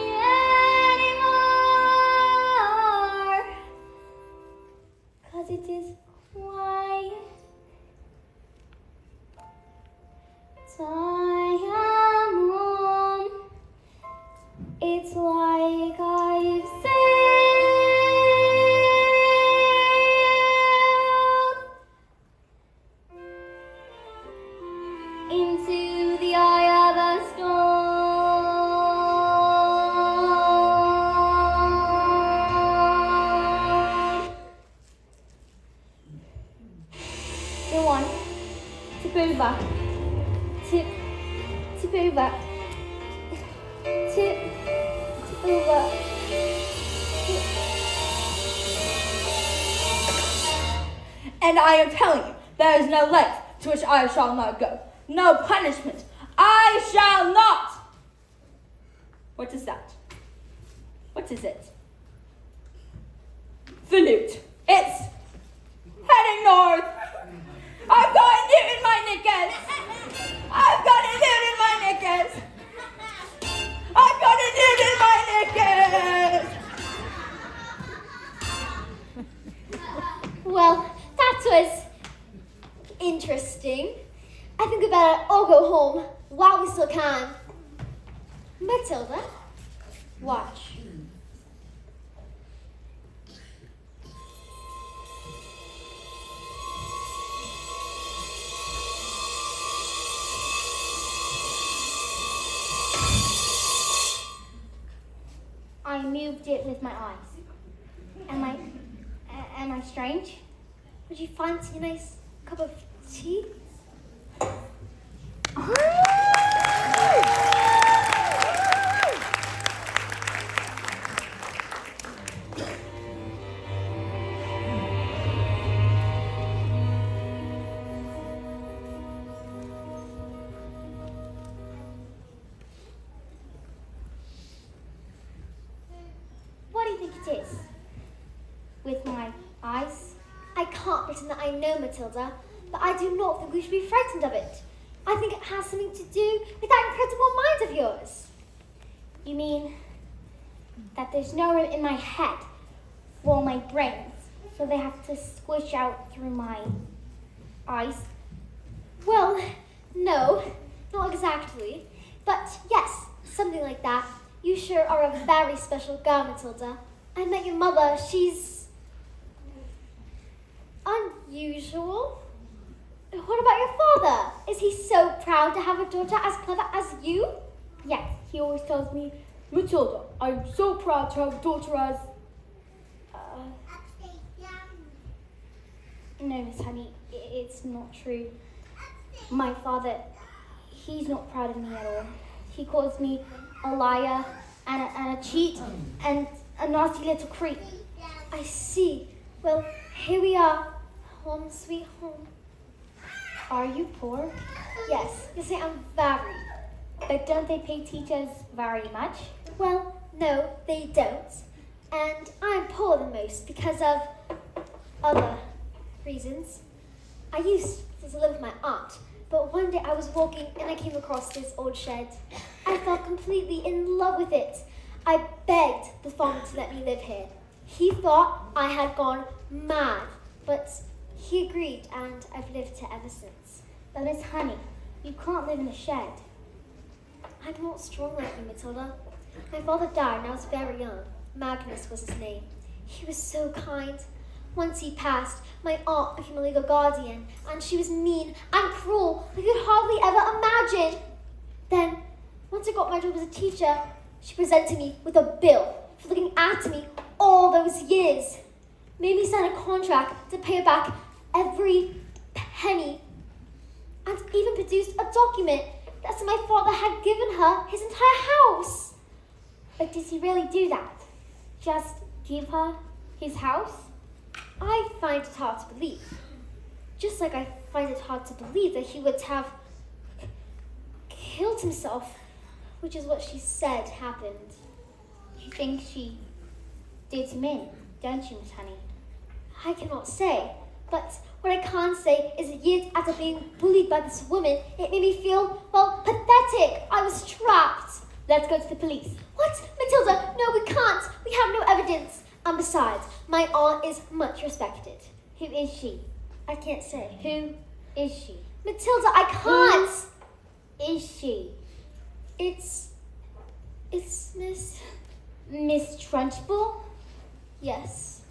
anymore. 'Cause it is quiet. I am home. It's like I've sailed into the eye of a storm. Go on. Tip over. Tip over. Tip over. And I am telling you, there is no length to which I shall not go. No punishment. I shall not. What is that? What is it? The newt. It's heading north. I've got a newt in my knickers. I've got a newt in my knickers. I've got a newt in my knickers. Well, that was interesting. I think we better all go home while we still can. Matilda, watch. I moved it with my eyes. Am I strange? Would you fancy a nice cup of tea? it is. With my eyes. I can't pretend that I know, Matilda, but I do not think we should be frightened of it. I think it has something to do with that incredible mind of yours. You mean that there's no room in my head for my brains, so they have to squish out through my eyes? Well, no, not exactly. But yes, something like that. You sure are a very special girl, Matilda. I met your mother. She's unusual. What about your father? Is he so proud to have a daughter as clever as you? Yes, he always tells me, Matilda, I'm so proud to have a daughter as... No, Miss Honey, it's not true. My father, he's not proud of me at all. He calls me a liar and a cheat and a nasty little creep. I see. Well, here we are. Home sweet home. Are you poor? Yes, I am very. But don't they pay teachers very much? Well, no, they don't. And I'm poorer than most because of other reasons. I used to live with my aunt, but one day I was walking and I came across this old shed. I fell completely in love with it. I begged the farmer to let me live here. He thought I had gone mad, but he agreed and I've lived here ever since. But Miss Honey, you can't live in a shed. I'm not strong like you, Matilda. My father died when I was very young. Magnus was his name. He was so kind. Once he passed, my aunt became a legal guardian, and she was mean and cruel. I could hardly ever imagine. Then, once I got my job as a teacher, she presented me with a bill for looking after me all those years. Made me sign a contract to pay her back every penny, and even produced a document that said my father had given her his entire house. But did he really do that? Just give her his house? I find it hard to believe. Just like I find it hard to believe that he would have killed himself, which is what she said happened. You think she did him in, don't you, Miss Honey? I cannot say, but what I can say is that years after being bullied by this woman, it made me feel, well, pathetic. I was trapped. Let's go to the police. What? Matilda, no, we can't. We have no evidence. And besides, my aunt is much respected. Who is she? I can't say. Who is she? Matilda, I can't. Who is she? It's Miss... Miss Trunchbull? Yes.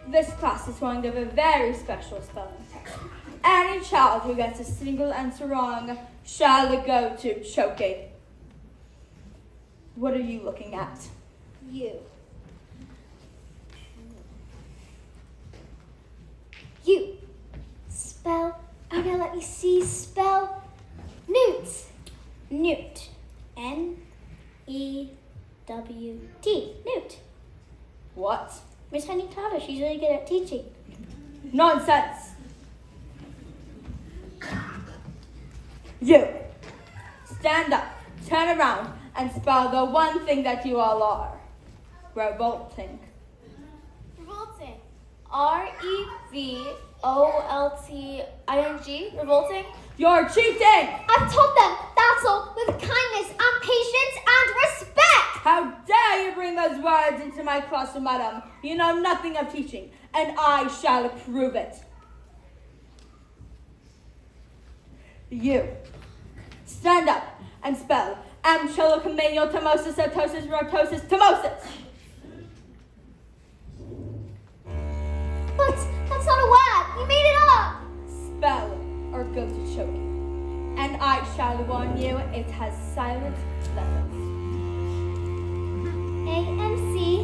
This class is going to have a very special spelling test. Any child who gets a single answer wrong shall go to choking. What are you looking at? You. You. Spell. Oh, now let me see. Spell. Newt. Newt. N-E-W-T. Newt. What? Miss Honey taught her. She's really good at teaching. Nonsense. You. Stand up, turn around, and spell the one thing that you all are. Revolting. Revolting. R-E-V-O-L-T-I-N-G. Revolting. You're cheating! I've taught them. That's all. With kindness and patience and respect. How dare you bring those words into my classroom, madam? You know nothing of teaching, and I shall prove it. You. Stand up and spell amchilocomaniotomosis, otosis, rotosis, tomosis. But that's not a word. You made it up. Spell are going to choke you. And I shall warn you, it has silent letters. AMCELLA.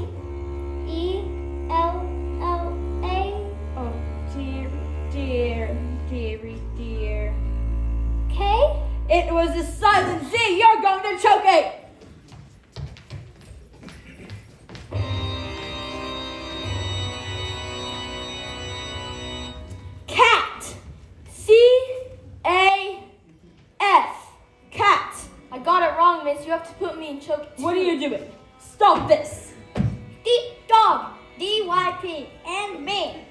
Oh, dear. K? It was a silent Z. You're going to choke it. Cat. C-A-F. Cat. I got it wrong, miss. You have to put me in choke too. What are you doing? Stop this. Dog. D-Y-P. And me.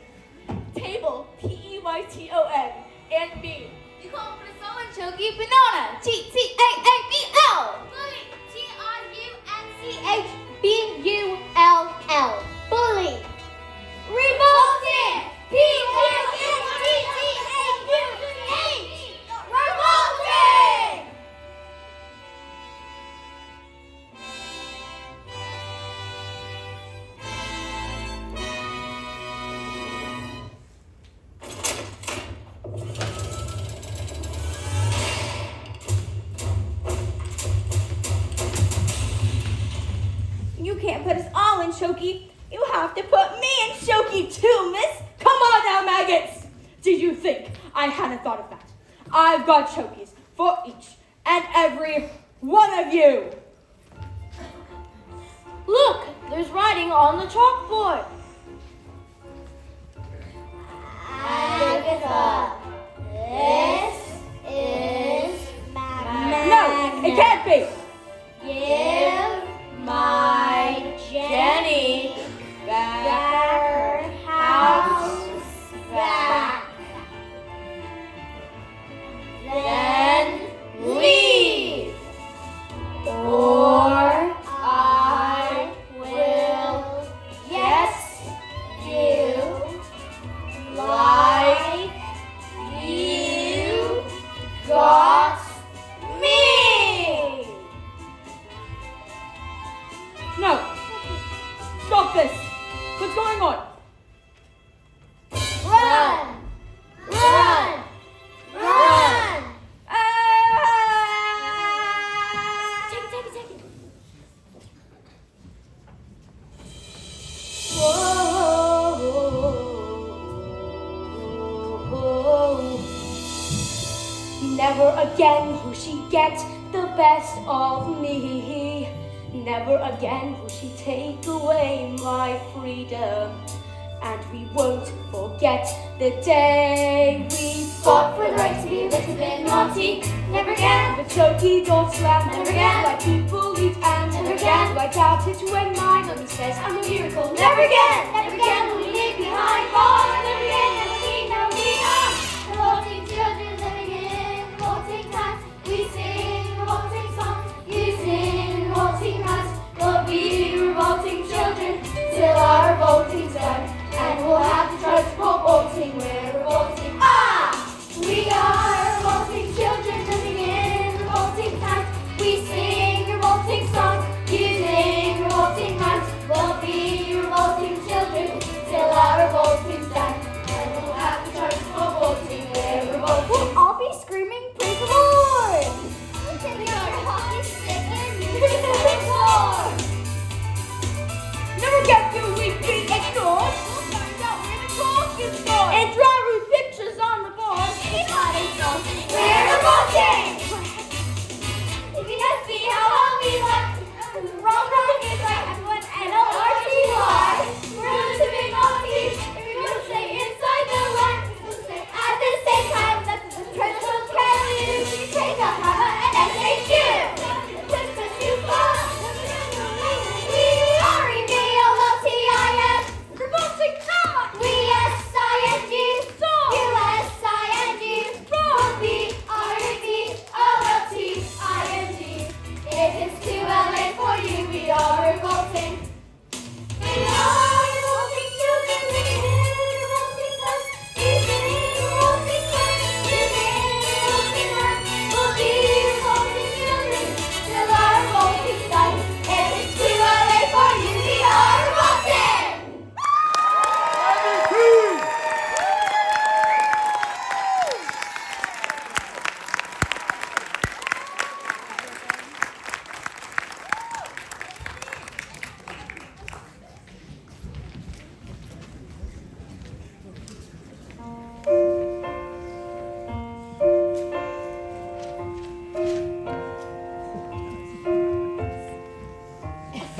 Table. P-E-Y-T-O-N. And B. You call for someone choky banana. T-T-A-A-B-L. Bully. T-R-U-N-C-H-B-U-L-L. Bully. Revolting. P-U-L-T-T-A-U-H. Revolting. You can't put us all in choky. You have to put me in choky too, miss. Come on now, maggots. Did you think I hadn't thought of that? I've got chokies for each and every one of you. Look, there's writing on the chalkboard. Agatha, this is No, it can't be. Give my Jenny their house back. Then leave, or I will get you like you got me. No. Stop this. What's going on? Run! Run! Run! Take it. Whoa. Never again will she get the best of me. Never again will she take away my freedom. And we won't forget the day we Fought for the right to be a little bit naughty. Never again. The choky don't slam. Never again. Like people eat and Never again. I doubt it when my mummy says I'm a miracle. Never again. Never again will we leave behind bars. Never again will we know we are revolting children living in revolting times. We sing revolting songs. You sing revolting rhymes. We'll be revolting children till our revolting's done. And we'll have to try to revolting. We're revolting. We are revolting children living in revolting times. We sing revolting songs. You sing revolting rhymes. We'll be revolting children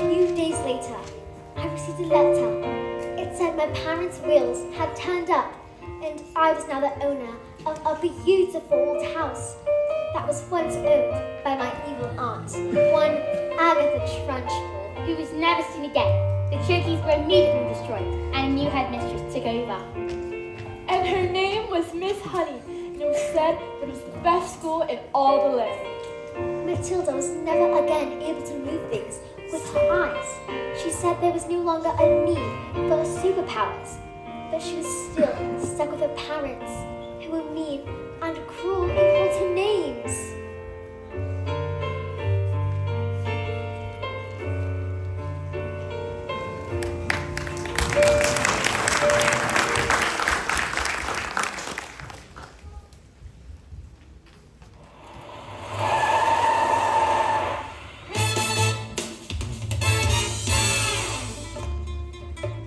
few days later, I received a letter. It said my parents' wills had turned up, and I was now the owner of a beautiful old house that was once owned by my evil aunt, one Agatha Trunchbull, Who was never seen again. The turkeys were immediately destroyed, and a new headmistress took over. And her name was Miss Honey, and it was said that it was the best school in all the land. Matilda was never again able to move things with her eyes. She said there was no longer a need for superpowers, but she was still stuck with her parents, who were mean and cruel and called her names.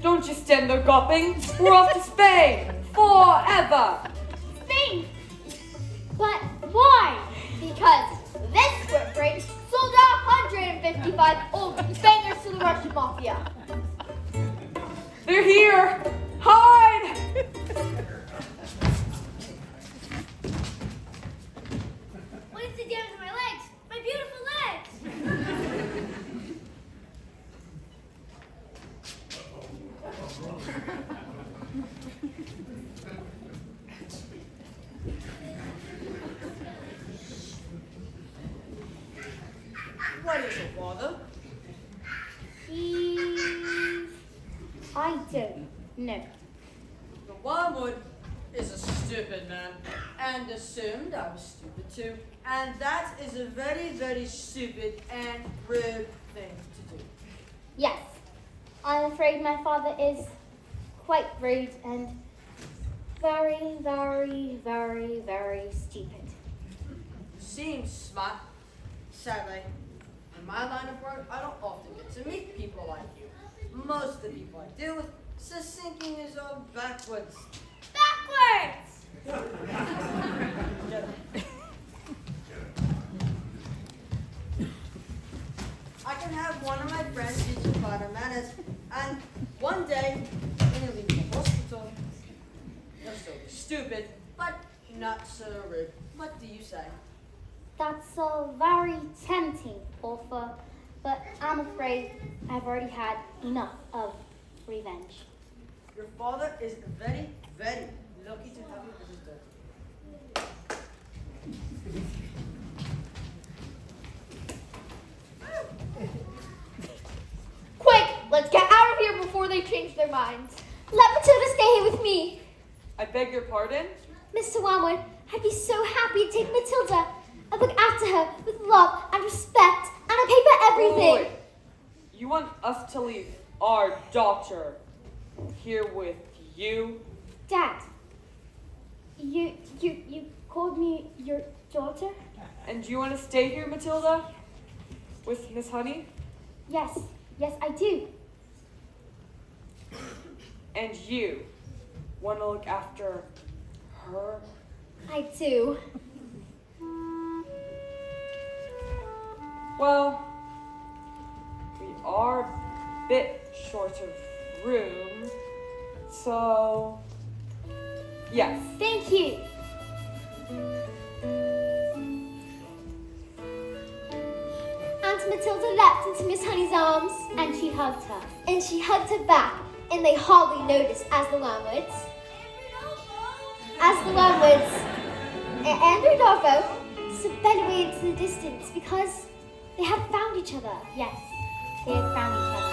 Don't you stand there gawping. We're off to Spain forever. Spain! But why? Because this square break sold 155 old bangers to the Russian mafia. They're here. Hide. What is the damage to my legs? My beautiful legs! What is it, father? I don't know. The wormwood is a stupid man, and assumed I was stupid too, and that is a very, very stupid and rude thing to do. Yes, I'm afraid my father is quite rude and very, very, very, very stupid. Seems smart. Sadly, in my line of work, I don't often get to meet people like you. Most of the people I deal with, thinking is all backwards. Backwards! I can have one of my friends teach me better manners, and one day, when you leave the hospital, you'll still be stupid, but not so rude. What do you say? That's very tempting, Orpha, but I'm afraid I've already had enough of revenge. Your father is very, very lucky to have you as his daughter. Quick, let's get out of here before they change their minds. Let Matilda stay here with me. I beg your pardon? Mr. Wormwood, I'd be so happy to take Matilda. I look after her with love and respect, and I pay for everything. Boy, you want us to leave our daughter here with you? Dad, you called me your daughter? And you want to stay here, Matilda? With Miss Honey? Yes, I do. And you want to look after her? I do. Well, we are a bit short of room, so yes. Thank you. Aunt Matilda leapt into Miss Honey's arms, And she hugged her. and she hugged her back, and they hardly noticed as the Wormwoods and Rodolfo sped away into the distance because they had found each other. Yes, they had found each other.